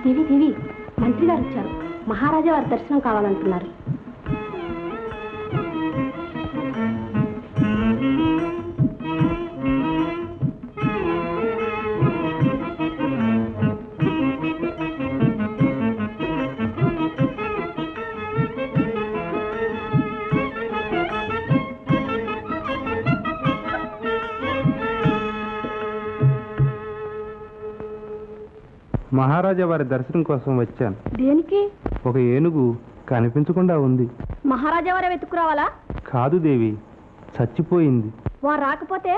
దేవి దేవి, మంత్రి గారు వచ్చారు. మహారాజా వారి దర్శనం కావాలంటున్నారు. మహారాజా వారి దర్శనం కోసం వచ్చాను. దేనికి? ఒక ఏనుగు కనిపించకుండా ఉంది. మహారాజా వారే వెతుకురావాలా? కాదు దేవి, చచ్చిపోయింది. వారు రాకపోతే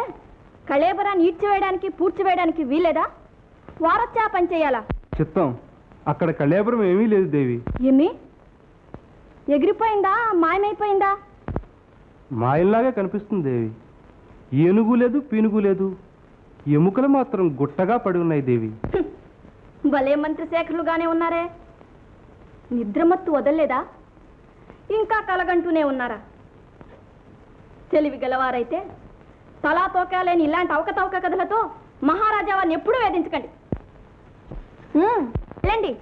కళేబరాన్ని ఈడ్చివేయడానికి పూడ్చివేయడానికి వీలేదా? వారొచ్చా పని చేయాలా? చిత్తం, అక్కడ కళేబరం ఏమీ లేదు దేవి. ఏమి? ఎగిరిపోయిందా? మాయమైపోయిందా? మాయల్లాగా కనిపిస్తుంది దేవి. ఏనుగు లేదు, పీనుగు లేదు, ఎముకలు మాత్రం గుట్టగా పడి ఉన్నాయి దేవి. భలే మంత్రిశేఖరులుగానే ఉన్నారే. నిద్రమత్తు వదల్లేదా? ఇంకా కలగంటూనే ఉన్నారా? తెలివి గలవారైతే తలా తోకాలేని ఇలాంటి అవకతవక కథలతో మహారాజా వారిని ఎప్పుడూ వేధించకండి. వెళ్ళండి.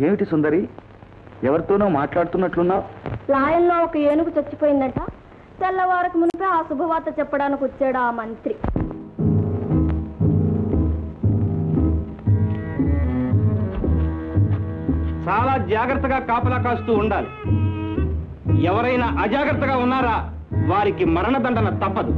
ఏమిటి సుందరి, ఎవరితోనో మాట్లాడుతున్నట్లున్నావు? లాయంలో ఒక ఏనుగు చచ్చిపోయిందట. తెల్లవారకు మునిపే ఆ శుభవార్త చెప్పడానికి వచ్చాడు ఆ మంత్రి. చాలా జాగ్రత్తగా కాపలా కాస్తూ ఉండాలి. ఎవరైనా అజాగ్రత్తగా ఉన్నారా వారికి మరణదండన తప్పదు.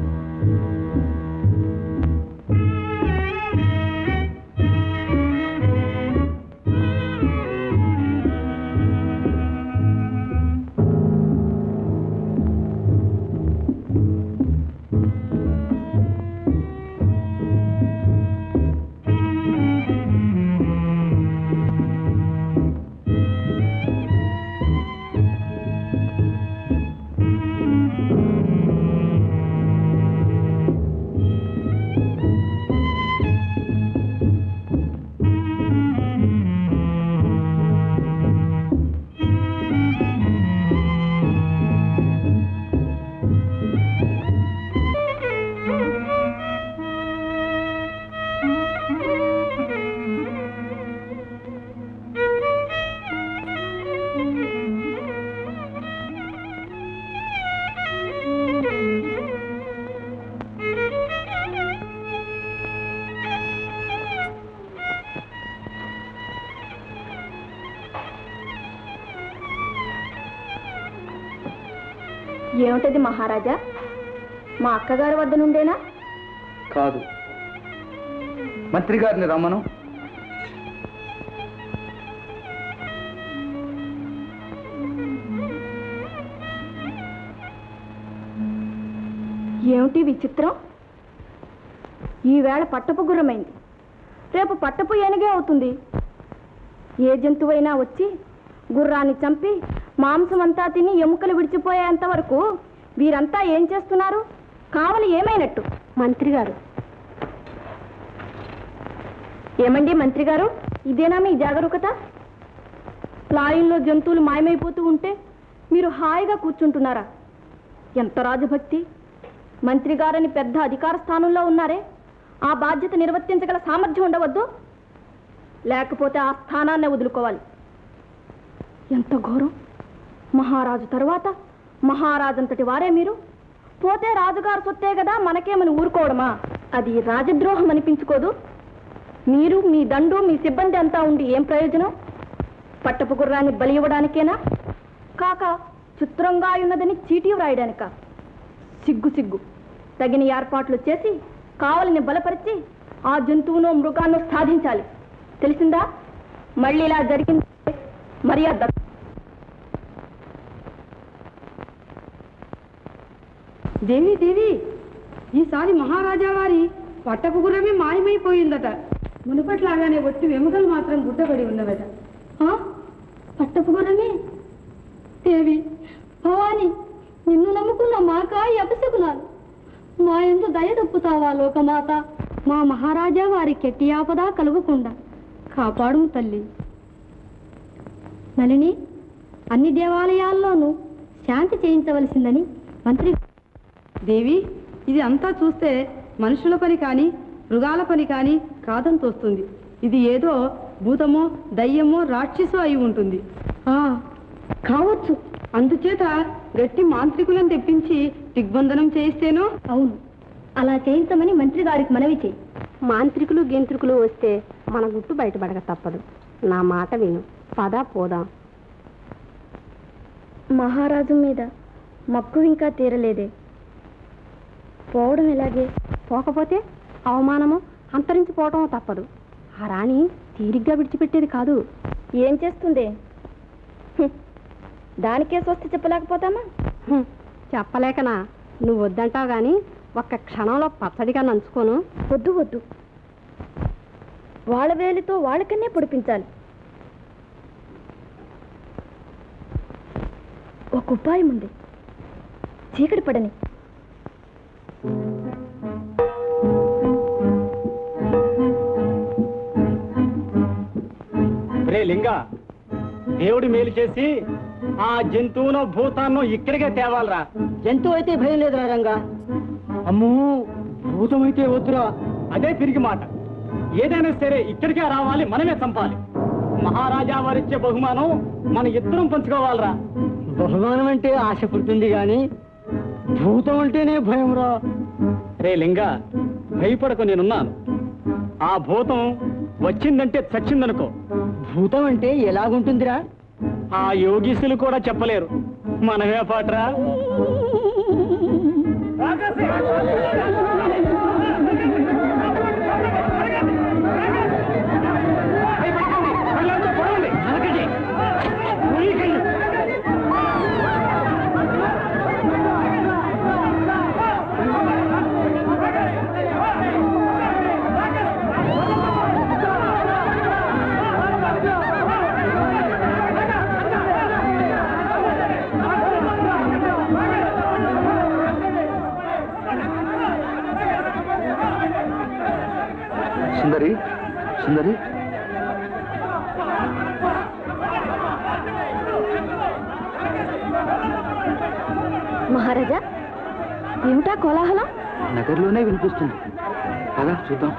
ఏమిటది మహారాజా? మా అక్కగారి వద్ద నుండేనా? కాదు, మంత్రి గారిని రమ్మను. ఏమిటి విచిత్రం? ఈవేళ పట్టపు గుర్రమైంది, రేపు పట్టపు ఏనుగే అవుతుంది. ఏ జంతువైనా వచ్చి గుర్రాన్ని చంపి మాంసం అంతా తిని ఎముకలు విడిచిపోయేంత వరకు వీరంతా ఏం చేస్తున్నారు? కావలి ఏమైనట్టు? మంత్రి గారు. ఏమండి మంత్రి గారు, ఇదేనా మీ జాగరూకత? లాయంలో జంతువులు మాయమైపోతూ ఉంటే మీరు హాయిగా కూర్చుంటున్నారా? ఎంత రాజభక్తి! మంత్రి గారని పెద్ద అధికార స్థానంలో ఉన్నారే, ఆ బాధ్యత నిర్వర్తించగల సామర్థ్యం ఉండవద్దు? లేకపోతే ఆ స్థానాన్నే వదులుకోవాలి. ఎంత ఘోరం! మహారాజు తరువాత మహారాజంతటి వారే మీరు. పోతే రాజుగారు సొత్తే కదా, మనకేమని ఊరుకోవడమా? అది రాజద్రోహం అనిపించుకోదు? మీరు, మీ దండు, మీ సిబ్బంది అంతా ఉండి ఏం ప్రయోజనం? పట్టపు గుర్రాన్ని బలి ఇవ్వడానికేనా? కాక చిత్రంగా ఉన్నదని చీటీ వ్రాయడానిక? సిగ్గు సిగ్గు! తగిన ఏర్పాట్లు చేసి కావలిని బలపరిచి ఆ జంతువును మృగాన్ని సాధించాలి. తెలిసిందా? మళ్ళీ ఇలా జరిగింది మర్యాద. దేవి దేవి, ఈసారి మహారాజా వారి పట్టపు గుర్రమే మాయమైపోయిందట. మునుపట్లాగానే ఒట్టి వెముకలు మాత్రం గుట్టబడి ఉన్నవట. పట్టపు గుర్రమే? దేవి భవాని, నిన్ను నమ్ముకున్న మాకా అపశకునాలు. మా ఎందు దయ తప్పుతావా లోకమాత? మా మహారాజా వారి కెట్టి ఆపద కలగకుండా కాపాడు తల్లి. నలిని, అన్ని దేవాలయాల్లోనూ శాంతి చేయించవలసిందని మంత్రి. దేవి, ఇది అంతా చూస్తే మనుషుల పని కానీ మృగాల పని కానీ కాదని తోస్తుంది. ఇది ఏదో భూతమో దయ్యమో రాక్షసో అయి ఉంటుంది. కావచ్చు. అందుచేత గట్టి మాంత్రికులను తెప్పించి దిగ్బంధనం చేయిస్తేనో. అవును, అలా చేయించమని మంత్రి గారికి మనవి చేయి. మాంత్రికులు గేంత్రికులు వస్తే మన గుట్టు బయటపడక తప్పదు. నా మాట విను, పద పోదాం. మహారాజు మీద మక్కువ ఇంకా తీరలేదే, పోవడం ఎలాగే? పోకపోతే అవమానము అంతరించిపోవటం తప్పదు. ఆ రాణి తీరిగ్గా విడిచిపెట్టేది కాదు. ఏం చేస్తుంది? దానికే స్వస్తి చెప్పలేకపోతామా? చెప్పలేకనా? నువ్వు వద్దంటావు గాని ఒక్క క్షణంలో పచ్చడిగా నంచుకోను. వద్దు వద్దు, వాళ్ళ వేలితో వాళ్ళకన్నే పొడిపించాలి. ఒక ఉపాయం ఉంది, చీకటి పడని. రే లింగా, దేవుడి మేలు చేసి ఆ జంతువునో భూతాన్నో ఇక్కడికే తేవాలరా. జంతువు అయితే భయం లేదురా రంగా. అమ్మో, భూతం అయితే వద్దురా. అదే తిరిగి మాట. ఏదైనా సరే ఇక్కడికే రావాలి, మనమే చంపాలి. మహారాజా వారిచ్చే బహుమానం మన ఇద్దరం పంచుకోవాలరా. బహుమానం అంటే ఆశ పుడుతుంది గాని భూతం అంటేనే భయం రా. రే లింగా, భయపడకు, నేనున్నాను. ఆ భూతం వచ్చిందంటే చచ్చిందనుకో. భూతం అంటే ఎలాగుంటుందిరా? ఆ యోగీసులు కూడా చెప్పలేరు. మనమే పాటరా. సుందరి, సుందరి, మహారాజా, ఏమిటా కోలాహలం? నగర్లోనే వినిపిస్తుంది. కదా చూద్దాం.